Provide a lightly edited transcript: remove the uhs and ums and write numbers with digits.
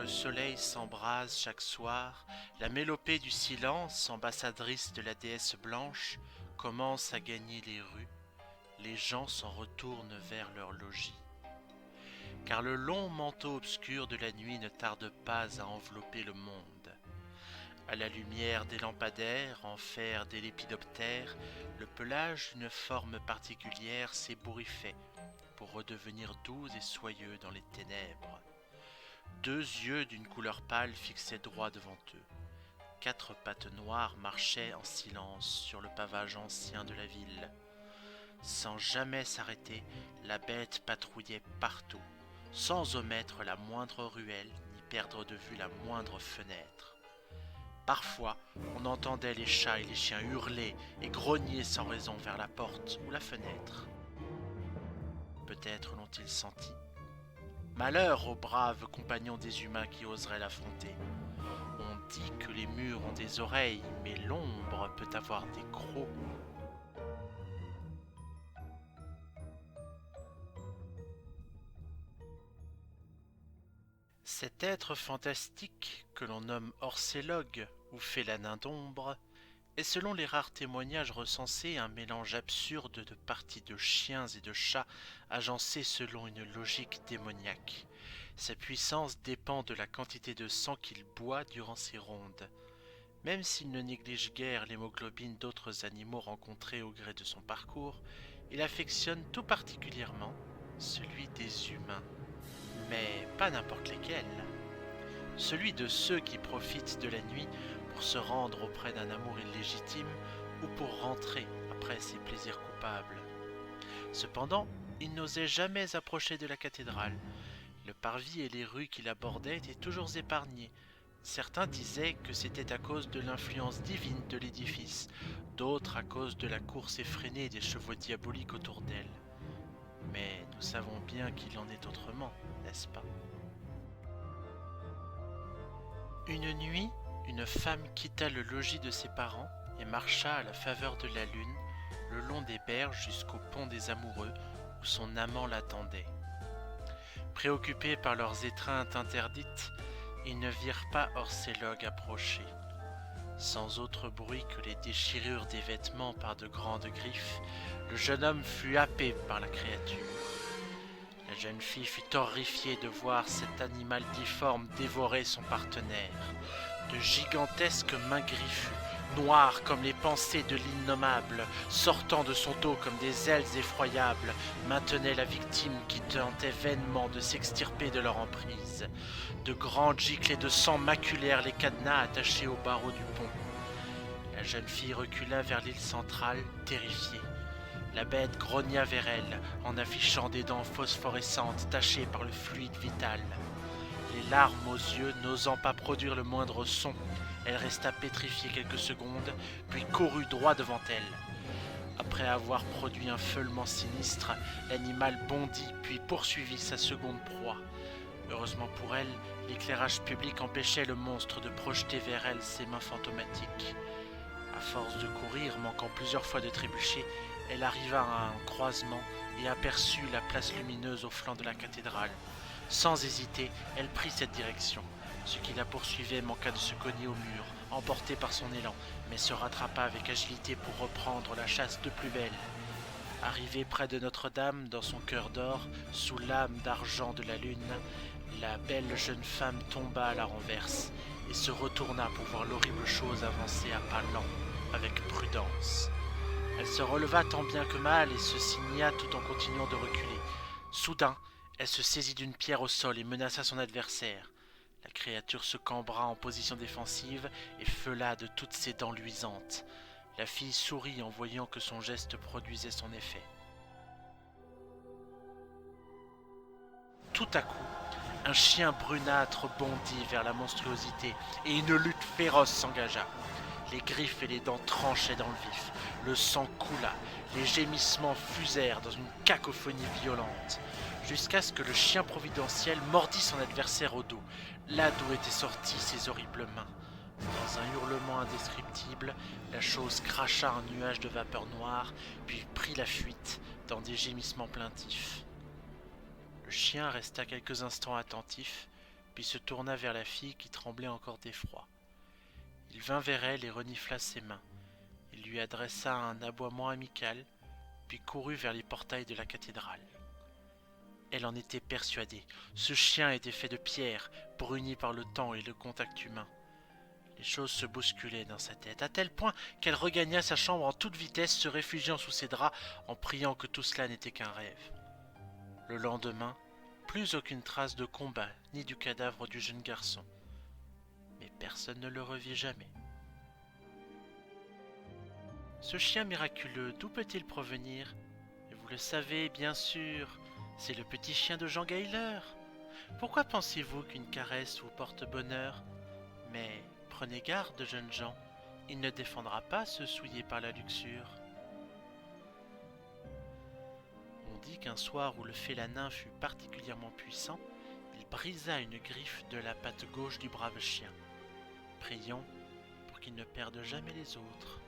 le soleil s'embrase chaque soir, la mélopée du silence, ambassadrice de la déesse blanche, commence à gagner les rues. Les gens s'en retournent vers leur logis. Car le long manteau obscur de la nuit ne tarde pas à envelopper le monde. À la lumière des lampadaires, en fer des lépidoptères, le pelage d'une forme particulière s'ébouriffait pour redevenir doux et soyeux dans les ténèbres. Deux yeux d'une couleur pâle fixaient droit devant eux. Quatre pattes noires marchaient en silence sur le pavage ancien de la ville. Sans jamais s'arrêter, la bête patrouillait partout, sans omettre la moindre ruelle ni perdre de vue la moindre fenêtre. Parfois, on entendait les chats et les chiens hurler et grogner sans raison vers la porte ou la fenêtre. Peut-être l'ont-ils senti. Malheur aux braves compagnons des humains qui oseraient l'affronter. On dit que les murs ont des oreilles, mais l'ombre peut avoir des crocs. Cet être fantastique, que l'on nomme Orcélogue ou Félanin d'ombre, est selon les rares témoignages recensés un mélange absurde de parties de chiens et de chats agencés selon une logique démoniaque. Sa puissance dépend de la quantité de sang qu'il boit durant ses rondes. Même s'il ne néglige guère l'hémoglobine d'autres animaux rencontrés au gré de son parcours, il affectionne tout particulièrement celui des humains. Mais pas n'importe lesquels. Celui de ceux qui profitent de la nuit pour se rendre auprès d'un amour illégitime ou pour rentrer après ses plaisirs coupables. Cependant, il n'osait jamais approcher de la cathédrale. Le parvis et les rues qu'il abordait étaient toujours épargnés. Certains disaient que c'était à cause de l'influence divine de l'édifice, d'autres à cause de la course effrénée des chevaux diaboliques autour d'elle. Mais nous savons bien qu'il en est autrement, n'est-ce pas? Une nuit, une femme quitta le logis de ses parents et marcha à la faveur de la lune le long des berges jusqu'au pont des amoureux où son amant l'attendait. Préoccupés par leurs étreintes interdites, ils ne virent pas Orcélogue approcher. Sans autre bruit que les déchirures des vêtements par de grandes griffes, le jeune homme fut happé par la créature. La jeune fille fut horrifiée de voir cet animal difforme dévorer son partenaire. De gigantesques mains griffues, noires comme les pensées de l'innommable, sortant de son dos comme des ailes effroyables, maintenaient la victime qui tentait vainement de s'extirper de leur emprise. De grandes giclées de sang maculèrent les cadenas attachés aux barreaux du pont. La jeune fille recula vers l'île centrale, terrifiée. La bête grogna vers elle, en affichant des dents phosphorescentes tachées par le fluide vital. Les larmes aux yeux, n'osant pas produire le moindre son, elle resta pétrifiée quelques secondes, puis courut droit devant elle. Après avoir produit un feulement sinistre, l'animal bondit, puis poursuivit sa seconde proie. Heureusement pour elle, l'éclairage public empêchait le monstre de projeter vers elle ses mains fantomatiques. À force de courir, manquant plusieurs fois de trébucher, elle arriva à un croisement et aperçut la place lumineuse au flanc de la cathédrale. Sans hésiter, elle prit cette direction. Ce qui la poursuivait manqua de se cogner au mur, emporté par son élan, mais se rattrapa avec agilité pour reprendre la chasse de plus belle. Arrivée près de Notre-Dame, dans son cœur d'or, sous l'âme d'argent de la lune, la belle jeune femme tomba à la renverse et se retourna pour voir l'horrible chose avancer à pas lents, avec prudence. Elle se releva tant bien que mal et se signa tout en continuant de reculer. Soudain, elle se saisit d'une pierre au sol et menaça son adversaire. La créature se cambra en position défensive et feula de toutes ses dents luisantes. La fille sourit en voyant que son geste produisait son effet. Tout à coup, un chien brunâtre bondit vers la monstruosité et une lutte féroce s'engagea. Les griffes et les dents tranchaient dans le vif, le sang coula, les gémissements fusèrent dans une cacophonie violente, jusqu'à ce que le chien providentiel mordit son adversaire au dos, là d'où étaient sorties ses horribles mains. Dans un hurlement indescriptible, la chose cracha un nuage de vapeur noire, puis prit la fuite dans des gémissements plaintifs. Le chien resta quelques instants attentif, puis se tourna vers la fille qui tremblait encore d'effroi. Il vint vers elle et renifla ses mains. Il lui adressa un aboiement amical, puis courut vers les portails de la cathédrale. Elle en était persuadée. Ce chien était fait de pierre, bruni par le temps et le contact humain. Les choses se bousculaient dans sa tête, à tel point qu'elle regagna sa chambre en toute vitesse, se réfugiant sous ses draps en priant que tout cela n'était qu'un rêve. Le lendemain, plus aucune trace de combat ni du cadavre du jeune garçon. Mais personne ne le revit jamais. Ce chien miraculeux, d'où peut-il provenir? Et vous le savez, bien sûr, c'est le petit chien de Jean Gayler. Pourquoi pensez-vous qu'une caresse vous porte bonheur? Mais prenez garde, jeunes gens, il ne défendra pas ceux souillés par la luxure. On dit qu'un soir où le félanin fut particulièrement puissant, il brisa une griffe de la patte gauche du brave chien. Prions pour qu'il ne perde jamais les autres.